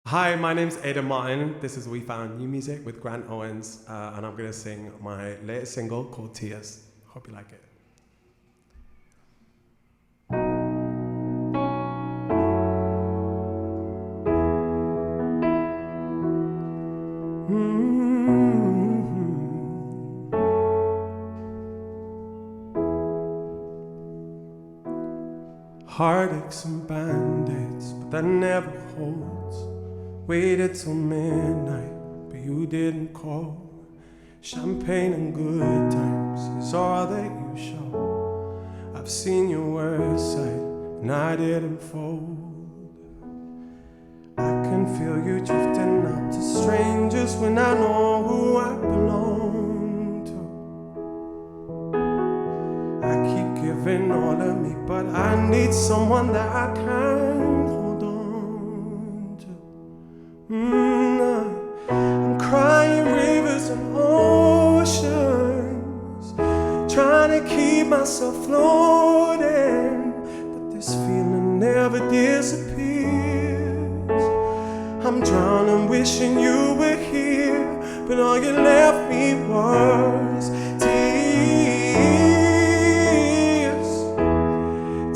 Hi, my name's Aidan. This is We Found New Music with Grant Owens, and I'm going to sing my latest single called Tears. Hope you like it. Heartaches and band-aids, but that never holds. Waited till midnight, but you didn't call. Champagne and good times is all that you show. I've seen your worst side, and I didn't fold. I can feel you drifting out to strangers when I know who I belong to. I keep giving all of me, but I need someone that I can hold on to. I'm crying rivers and oceans, trying to keep myself floating, but this feeling never disappears. I'm drowning, wishing you were here, but all you left me was tears.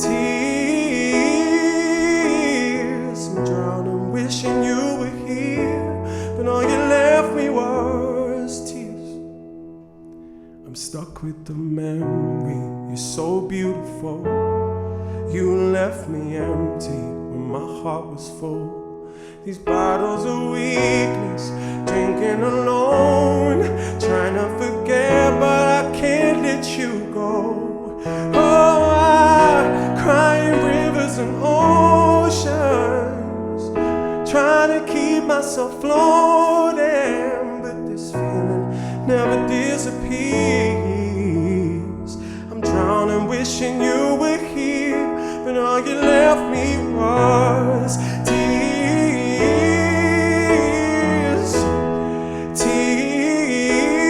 Tears. I'm drowning, wishing you were here, but all you left me was tears. I'm stuck with the memory, you're so beautiful. You left me empty when my heart was full. These bottles of weakness, drinking alone, trying to forget, but I can't let you go. Oh, I crying rivers and oceans, trying to keep myself floating, but this feeling never disappears. I'm drowning, wishing you were here, but all you left me was tears. Tears.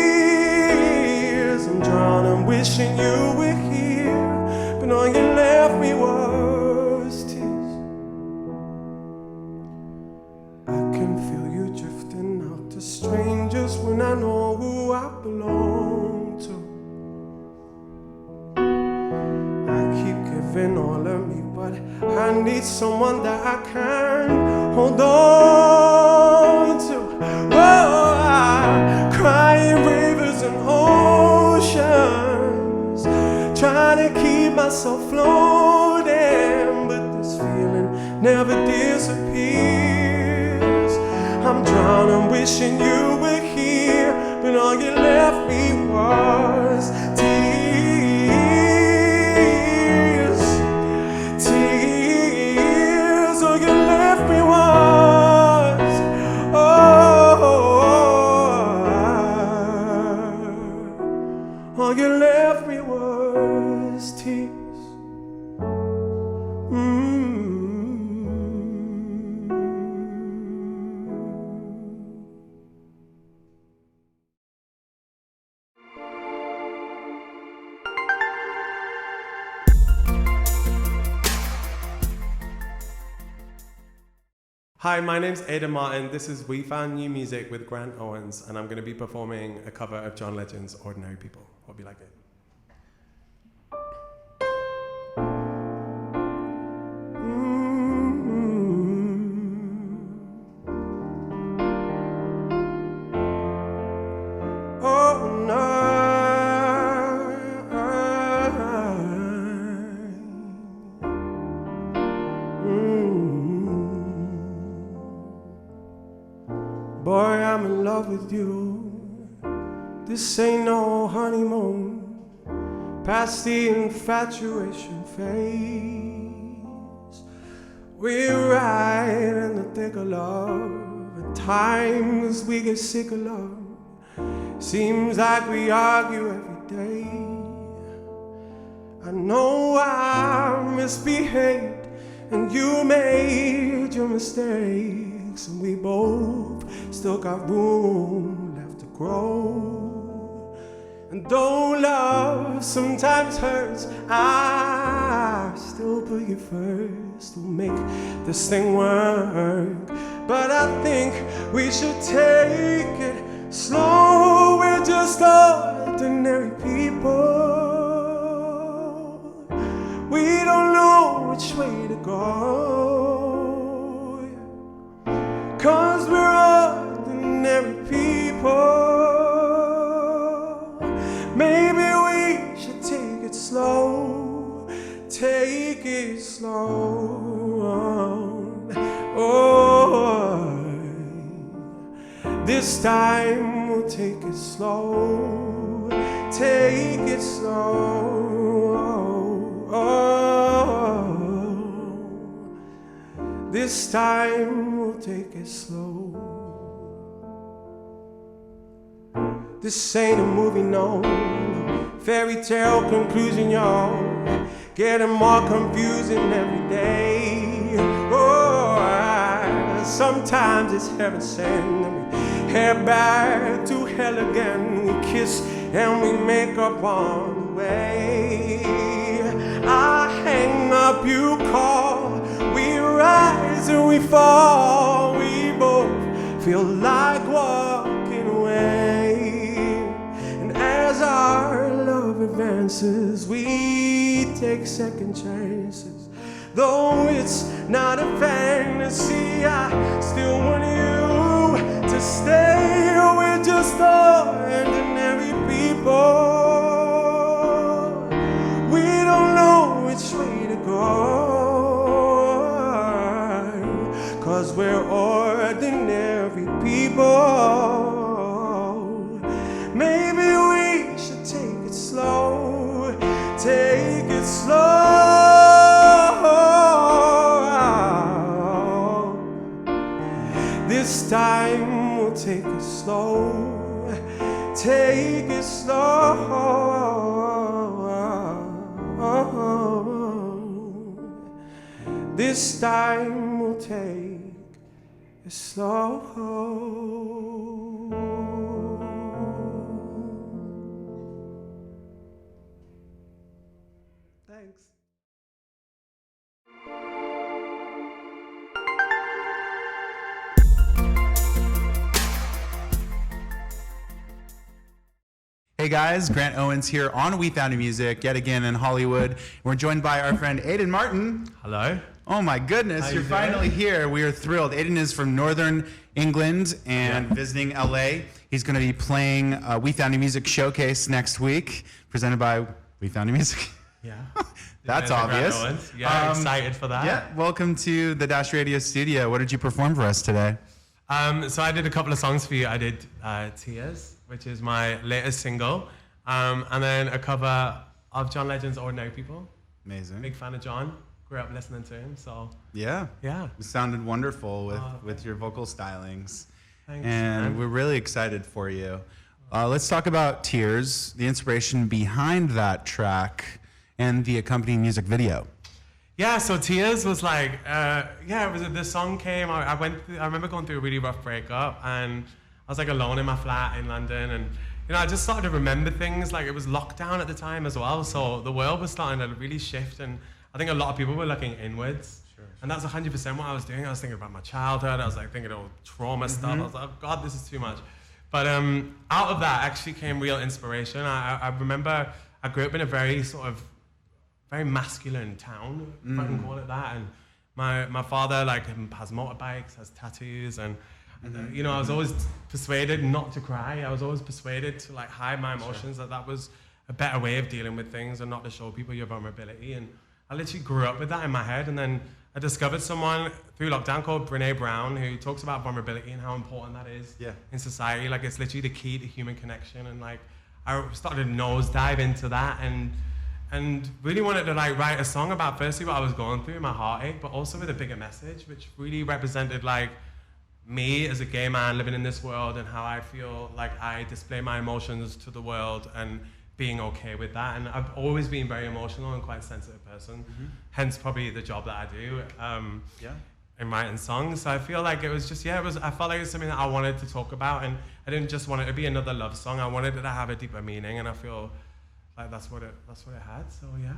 I'm drowning, wishing you were here, but all you left me was tears. I can feel you drifting out to strangers when I know who I belong to. I keep giving all of me, but I need someone that I can hold on to. Oh, I'm crying rivers and oceans, trying to keep myself floating, but this feeling never disappears. I'm drowning, wishing you were here, but all you left me was tears. Tears. All you left me was, all you left me was tears. Hi, my name's Aidan. This is We Found New Music with Grant Owens, and I'm going to be performing a cover of John Legend's Ordinary People. Hope you like it. Oh, no. Boy, I'm in love with you. This ain't no honeymoon. Past the infatuation phase. We're right in the thick of love. At times we get sick of love. Seems like we argue every day. I know I misbehaved, and you made your mistakes, and we both still got room left to grow. And though love sometimes hurts, I still put you first. We'll make this thing work. but I think we should take it slow. We're just ordinary people. We don't know which way to go, 'cause we're ordinary people. Maybe we should take it slow, take it slow. Oh, this time we'll take it slow, take it slow. Oh, this time we'll take it slow. This ain't a movie, no, fairy tale conclusion, y'all. Getting more confusing every day. Oh, sometimes it's heaven sent. We head back to hell again. We kiss and we make up on the way. I hang up, you call. We rise and we fall. We both feel like walking away. And as our love advances, we take second chances. Though it's not a fantasy, I still want you to stay. We're just ordinary people. We don't know which way to go, 'cause we're ordinary people. Maybe we should take it slow, take it slow. This time we'll take it slow, take it slow. This time we'll take it slow. Thanks. Hey guys, Grant Owens here on We Found Music, yet again in Hollywood. We're joined by our friend Aidan Martin. Hello. Oh my goodness, you're finally here. We are thrilled. Aidan is from Northern England and visiting LA. He's going to be playing We Found Music Showcase next week, presented by We Found Music. Yeah. That's obvious. Yeah, excited for that. Yeah, welcome to the Dash Radio studio. What did you perform for us today? So I did a couple of songs for you. I did Tears, which is my latest single, and then a cover of John Legend's Ordinary People. Amazing. Big fan of John. Grew up listening to him, so yeah. Yeah. It sounded wonderful with your vocal stylings. Thanks, and man. we're really excited for you. Let's talk about Tears, the inspiration behind that track, and the accompanying music video. Yeah, so Tears was like, it was the song came. I remember going through a really rough breakup, and I was like alone in my flat in London, and I just started to remember things. Like, it was lockdown at the time as well, so the world was starting to really shift, and I think a lot of people were looking inwards. Sure. And that's 100% what I was doing. I was thinking about my childhood. I was like thinking of trauma stuff. I was like, oh God, this is too much. But out of that actually came real inspiration. I remember I grew up in a very very masculine town, if I can call it that. And my father has motorbikes, has tattoos, and I was always persuaded not to cry. I was always persuaded to hide my emotions. That was a better way of dealing with things, and not to show people your vulnerability. And I literally grew up with that in my head. And then I discovered someone through lockdown called Brene Brown, who talks about vulnerability and how important that is in society. It's literally the key to human connection. And I started to nosedive into that, and really wanted to write a song about firstly what I was going through, my heartache, but also with a bigger message, which really represented me as a gay man living in this world, and how I feel like I display my emotions to the world, and being okay with that. And I've always been very emotional and quite a sensitive person, hence probably the job that I do in writing songs. So I feel like it was just, I felt like it was something that I wanted to talk about, and I didn't just want it to be another love song. I wanted it to have a deeper meaning, and I feel like that's what it had. So yeah.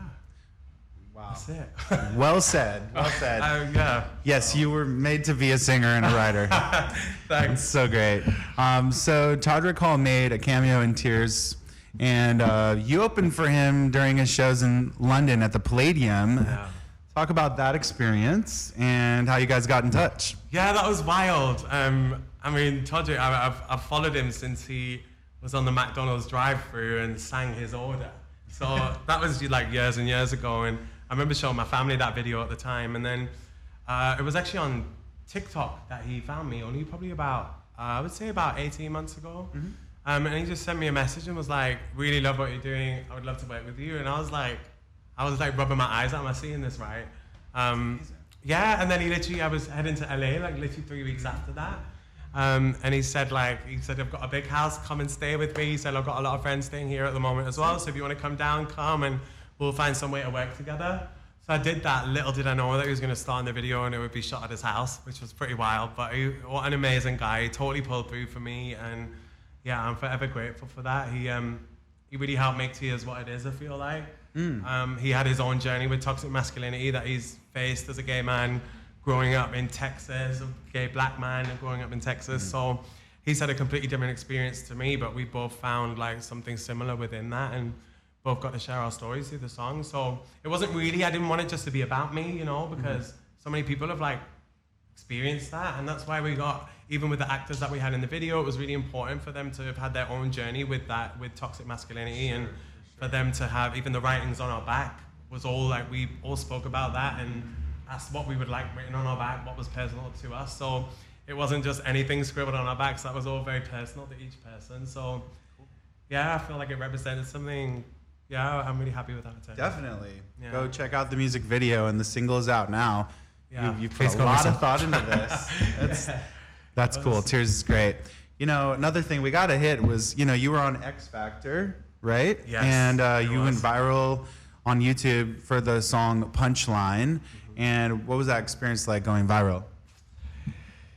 Wow. That's it. Well said. Well said. Yeah. Yes, you were made to be a singer and a writer. Thanks. So great. So Todrick Hall made a cameo in Tears, and you opened for him during his shows in London at the Palladium. Yeah. Talk about that experience and how you guys got in touch. Yeah, that was wild. I mean, Todrick, I've followed him since he was on the McDonald's drive-thru and sang his order. So that was like years and years ago, and I remember showing my family that video at the time. And then it was actually on TikTok that he found me, only probably about, I would say about 18 months ago. Mm-hmm. And he just sent me a message and was like, really love what you're doing. I would love to work with you. And I was like rubbing my eyes out. Am I seeing this right? Yeah, and then I was heading to LA like literally 3 weeks after that. And he said, I've got a big house, come and stay with me. He said, I've got a lot of friends staying here at the moment as well. So if you want to come down, come and we'll find some way to work together. So I did that. Little did I know that he was going to star in the video and it would be shot at his house, which was pretty wild. But what an amazing guy. He totally pulled through for me. And yeah, I'm forever grateful for that. He really helped make Tears what it is, I feel like. He had his own journey with toxic masculinity that he's faced as a gay man growing up in Texas, a gay black man growing up in Texas. So he's had a completely different experience to me, but we both found like something similar within that and both got to share our stories through the song. So it wasn't really, I didn't want it just to be about me, because so many people have like experienced that. And that's why we got, even with the actors that we had in the video, it was really important for them to have had their own journey with that, with toxic masculinity, and for them to have even the writings on our back was all like, we all spoke about that and asked what we would like written on our back, what was personal to us. So it wasn't just anything scribbled on our backs, that was all very personal to each person. So yeah, I feel like it represented something. Yeah, I'm really happy with that. Definitely. Yeah. Go check out the music video, and the single is out now. Yeah. You've put a lot of thought into this. That's cool. Tears is great. Another thing we got to hit was, you were on X Factor, right? Yes. And you went viral on YouTube for the song Punchline. And what was that experience like going viral?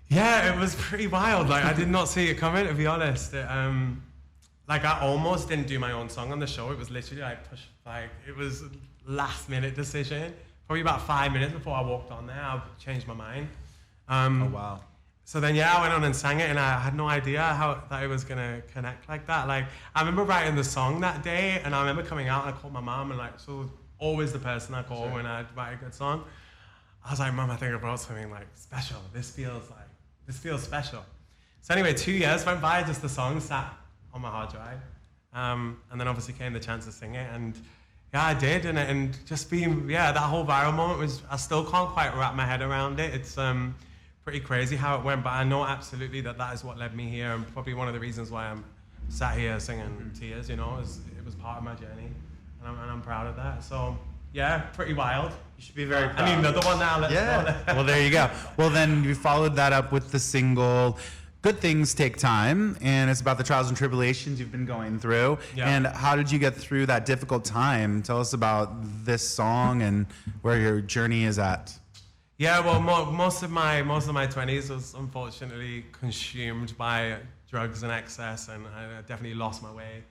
Yeah, it was pretty wild. Like, I did not see it coming, to be honest. I almost didn't do my own song on the show. It was literally it was a last minute decision. Probably about 5 minutes before I walked on there, I changed my mind. Oh, wow. So then, I went on and sang it, and I had no idea that it was going to connect like that. Like, I remember writing the song that day, and I remember coming out, and I called my mom, and so always the person I call when I write a good song. I was like, Mom, I think I brought something like special. This feels special. So anyway, 2 years went by, just the song sat on my hard drive. And then obviously came the chance to sing it, and yeah, I did. And just being, that whole viral moment was, I still can't quite wrap my head around it. It's pretty crazy how it went, but I know absolutely that is what led me here, and probably one of the reasons why I'm sat here singing Tears, it was part of my journey, and I'm proud of that. So yeah, pretty wild. You should be very proud. I need another one now. Let's go. Well, there you go. Well, then you followed that up with the single Good Things Take Time, and it's about the trials and tribulations you've been going through. Yeah. And how did you get through that difficult time? Tell us about this song and where your journey is at. Yeah, well, most of my 20s was unfortunately consumed by drugs and excess, and I definitely lost my way.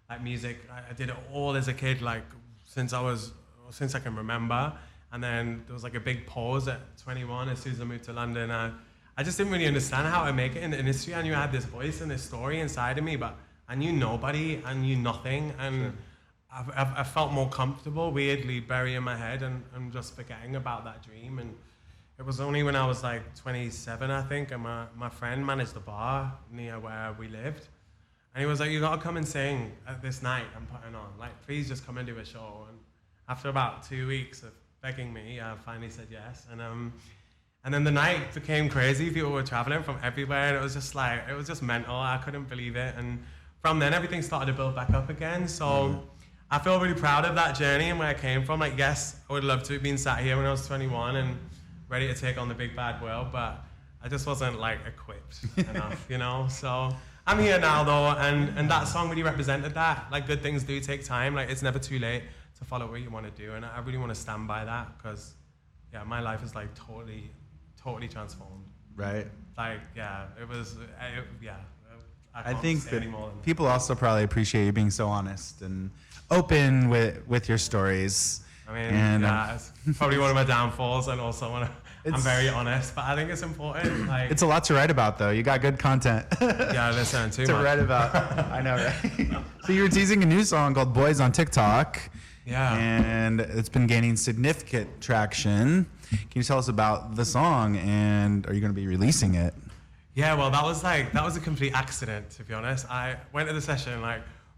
Like music, I did it all as a kid, like since I can remember. And then there was like a big pause at 21 as soon as I moved to London. I just didn't really understand how to make it in the industry. I knew I had this voice and this story inside of me, but I knew nobody, I knew nothing, and I felt more comfortable, weirdly burying my head and just forgetting about that dream. And it was only when I was like 27, I think, and my friend managed a bar near where we lived. And he was like, you gotta come and sing at this night I'm putting on. Like, please just come and do a show. And after about 2 weeks of begging me, I finally said yes. And then the night became crazy. People were traveling from everywhere, and it was just mental. I couldn't believe it. And from then, everything started to build back up again. So I feel really proud of that journey and where I came from. Like, yes, I would love to have been sat here when I was 21 and ready to take on the big bad world, but I just wasn't like equipped enough, So I'm here now though, and that song really represented that. Like, good things do take time. Like, it's never too late to follow what you want to do, and I really want to stand by that, because my life is like totally transformed. Right. Like, it was, I think that people also probably appreciate you being so honest and open with your stories. I mean, And, it's probably one of my downfalls, and also I'm very honest, but I think it's important. Like, It's a lot to write about, though. You got good content yeah, listen, too to much. write about. I know, right? So you were teasing a new song called Boys on TikTok. Yeah. And it's been gaining significant traction. Can you tell us about the song, and are you going to be releasing it? Yeah, well, that was a complete accident, to be honest. I went to the session,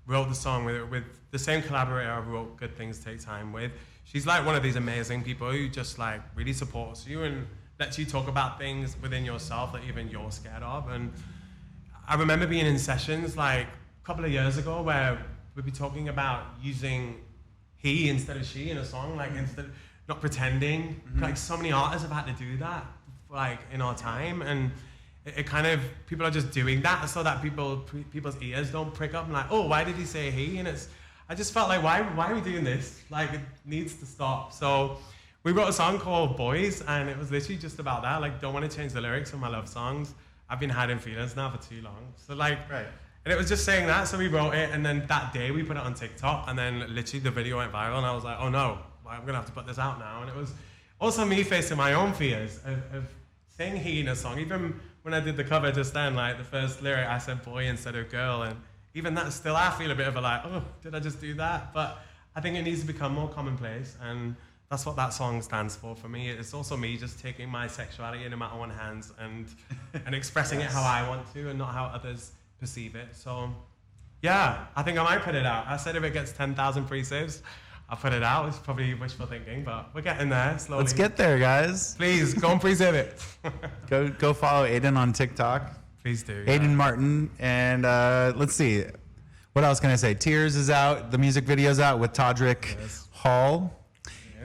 wrote the song with the same collaborator I wrote Good Things Take Time with. She's like one of these amazing people who just really supports you and lets you talk about things within yourself that even you're scared of. And I remember being in sessions a couple of years ago where we'd be talking about using he instead of she in a song, instead not pretending. So many artists have had to do that in our time, and it kind of, people are just doing that so that people's ears don't prick up and oh, why did he say he? And I just felt why are we doing this? It needs to stop. So we wrote a song called Boys, and it was literally just about that. Don't want to change the lyrics of my love songs. I've been hiding feelings now for too long. So right. And it was just saying that, so we wrote it, and then that day we put it on TikTok, and then literally the video went viral, and I was like, oh no, I'm gonna have to put this out now. And it was also me facing my own fears of saying he in a song. Even when I did the cover just then, the first lyric, I said boy instead of girl, and even that still, I feel a bit of oh, did I just do that? But I think it needs to become more commonplace, and that's what that song stands for me. It's also me just taking my sexuality into my own hands and expressing it how I want to and not how others perceive it. So yeah, I think I might put it out. I said if it gets 10,000 pre-saves, I'll put it out. It's probably wishful thinking, but we're getting there slowly. Let's get there, guys. Please, go and pre-save it. Go follow Aidan on TikTok. Please do. Yeah. Aidan Martin. And let's see. What else can I say? Tears is out. The music video's out with Todrick Hall.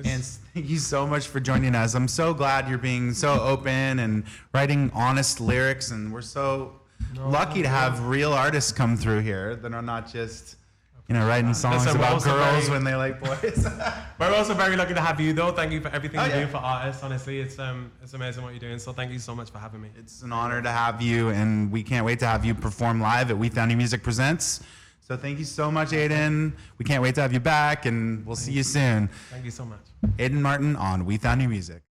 Yes. And thank you so much for joining us. I'm so glad you're being so open and writing honest lyrics. And we're so lucky to have real artists come through here that are not just writing songs about girls when they like boys. We're also very lucky to have you, though. Thank you for everything you do for artists. Honestly, it's amazing what you're doing. So thank you so much for having me. It's an honor to have you, and we can't wait to have you perform live at We Found You Music Presents. So thank you so much, Aidan. We can't wait to have you back, and we'll see you soon. Thank you so much. Aidan Martin on We Found You Music.